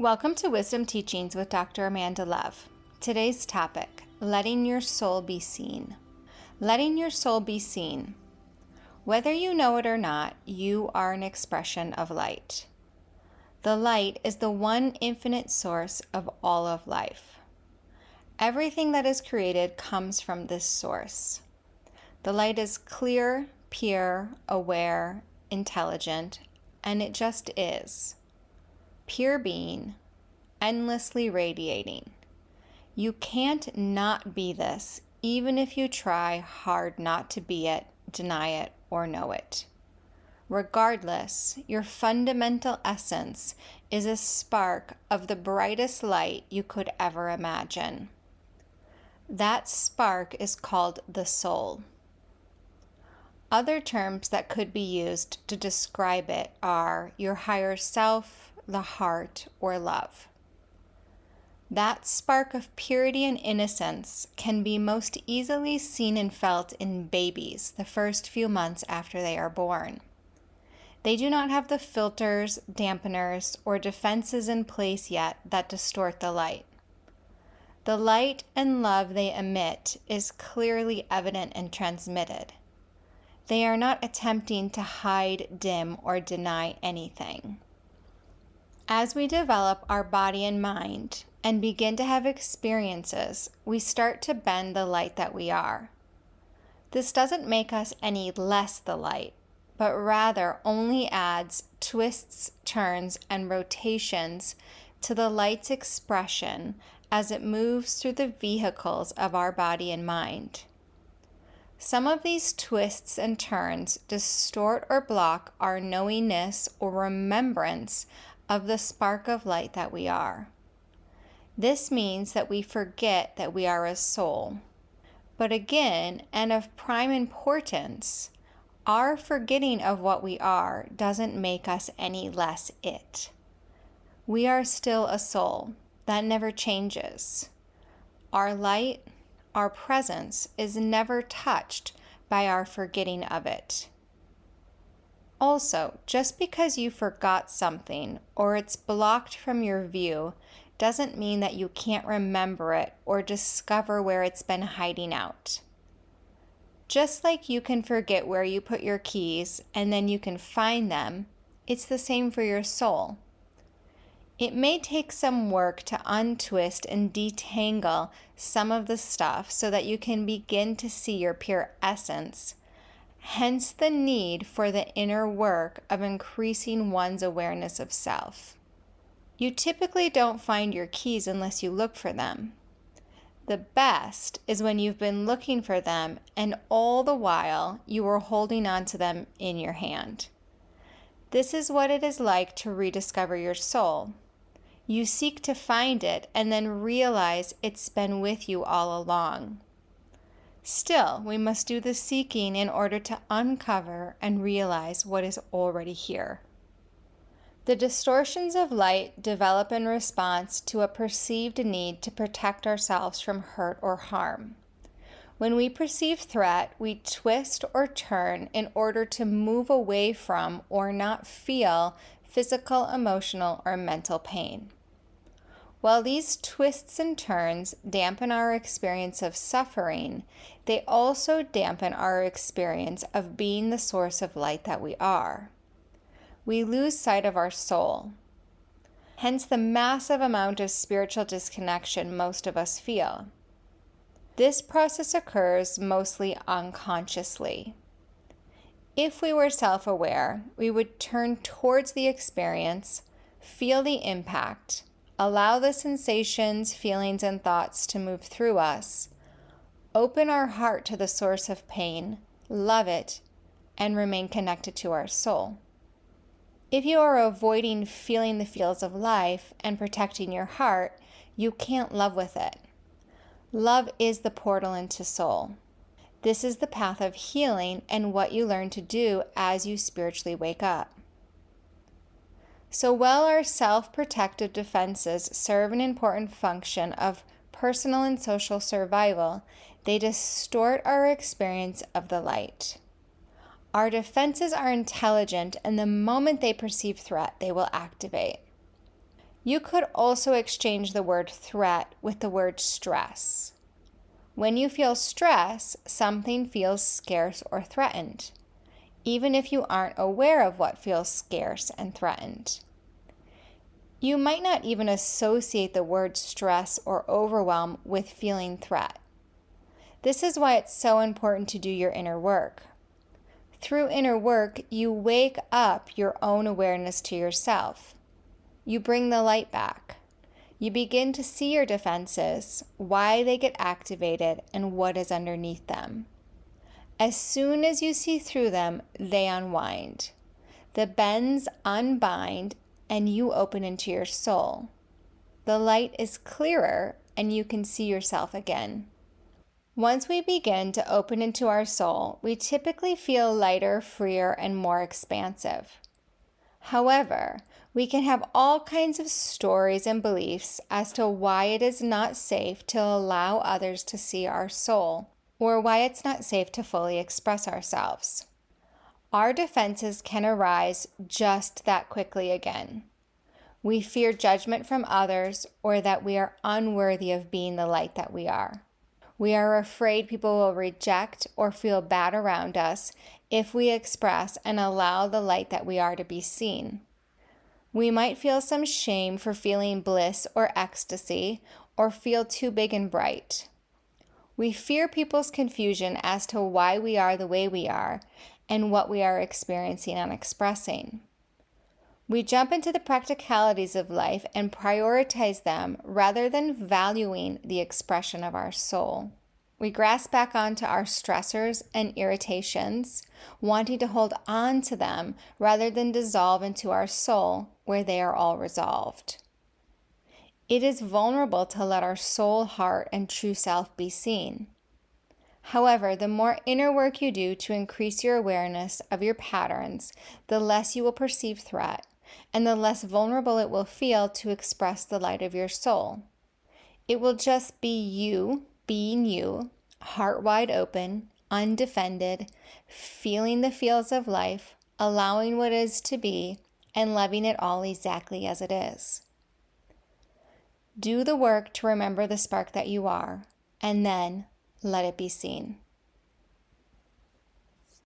Welcome to Wisdom Teachings with Dr. Amanda Love. Today's topic, letting your soul be seen. Letting your soul be seen. Whether you know it or not, you are an expression of light. The light is the one infinite source of all of life. Everything that is created comes from this source. The light is clear, pure, aware, intelligent, and it just is. Pure being, endlessly radiating. You can't not be this, even if you try hard not to be it, deny it, or know it. Regardless, your fundamental essence is a spark of the brightest light you could ever imagine. That spark is called the soul. Other terms that could be used to describe it are your higher self, the heart, or love. That spark of purity and innocence can be most easily seen and felt in babies the first few months after they are born. They do not have the filters, dampeners, or defenses in place yet that distort the light. The light and love they emit is clearly evident and transmitted. They are not attempting to hide, dim, or deny anything. As we develop our body and mind and begin to have experiences, we start to bend the light that we are. This doesn't make us any less the light, but rather only adds twists, turns, and rotations to the light's expression as it moves through the vehicles of our body and mind. Some of these twists and turns distort or block our knowingness or remembrance of the spark of light that we are. This means that we forget that we are a soul. But again, and of prime importance, our forgetting of what we are doesn't make us any less it. We are still a soul. That never changes. Our light, our presence, is never touched by our forgetting of it. Also, just because you forgot something or it's blocked from your view doesn't mean that you can't remember it or discover where it's been hiding out. Just like you can forget where you put your keys and then you can find them, it's the same for your soul. It may take some work to untwist and detangle some of the stuff so that you can begin to see your pure essence. Hence the need for the inner work of increasing one's awareness of self. You typically don't find your keys unless you look for them. The best is when you've been looking for them and all the while you are holding on to them in your hand. This is what it is like to rediscover your soul. You seek to find it and then realize it's been with you all along. Still, we must do the seeking in order to uncover and realize what is already here. The distortions of light develop in response to a perceived need to protect ourselves from hurt or harm. When we perceive threat, we twist or turn in order to move away from or not feel physical, emotional, or mental pain. While these twists and turns dampen our experience of suffering, they also dampen our experience of being the source of light that we are. We lose sight of our soul. Hence the massive amount of spiritual disconnection most of us feel. This process occurs mostly unconsciously. If we were self-aware, we would turn towards the experience, feel the impact, allow the sensations, feelings, and thoughts to move through us, open our heart to the source of pain, love it, and remain connected to our soul. If you are avoiding feeling the feels of life and protecting your heart, you can't love with it. Love is the portal into soul. This is the path of healing and what you learn to do as you spiritually wake up. So while our self-protective defenses serve an important function of personal and social survival, they distort our experience of the light. Our defenses are intelligent, and the moment they perceive threat, they will activate. You could also exchange the word threat with the word stress. When you feel stress, something feels scarce or threatened, even if you aren't aware of what feels scarce and threatened. You might not even associate the word stress or overwhelm with feeling threat. This is why it's so important to do your inner work. Through inner work, you wake up your own awareness to yourself. You bring the light back. You begin to see your defenses, why they get activated, and what is underneath them. As soon as you see through them, they unwind. The bends unbind, and you open into your soul. The light is clearer, and you can see yourself again. Once we begin to open into our soul, we typically feel lighter, freer, and more expansive. However, we can have all kinds of stories and beliefs as to why it is not safe to allow others to see our soul, or why it's not safe to fully express ourselves. Our defenses can arise just that quickly again. We fear judgment from others, or that we are unworthy of being the light that we are. We are afraid people will reject or feel bad around us if we express and allow the light that we are to be seen. We might feel some shame for feeling bliss or ecstasy, or feel too big and bright. We fear people's confusion as to why we are the way we are and what we are experiencing and expressing. We jump into the practicalities of life and prioritize them rather than valuing the expression of our soul. We grasp back onto our stressors and irritations, wanting to hold on to them rather than dissolve into our soul where they are all resolved. It is vulnerable to let our soul, heart, and true self be seen. However, the more inner work you do to increase your awareness of your patterns, the less you will perceive threat, and the less vulnerable it will feel to express the light of your soul. It will just be you being you, heart wide open, undefended, feeling the feels of life, allowing what is to be, and loving it all exactly as it is. Do the work to remember the spark that you are, and then let it be seen.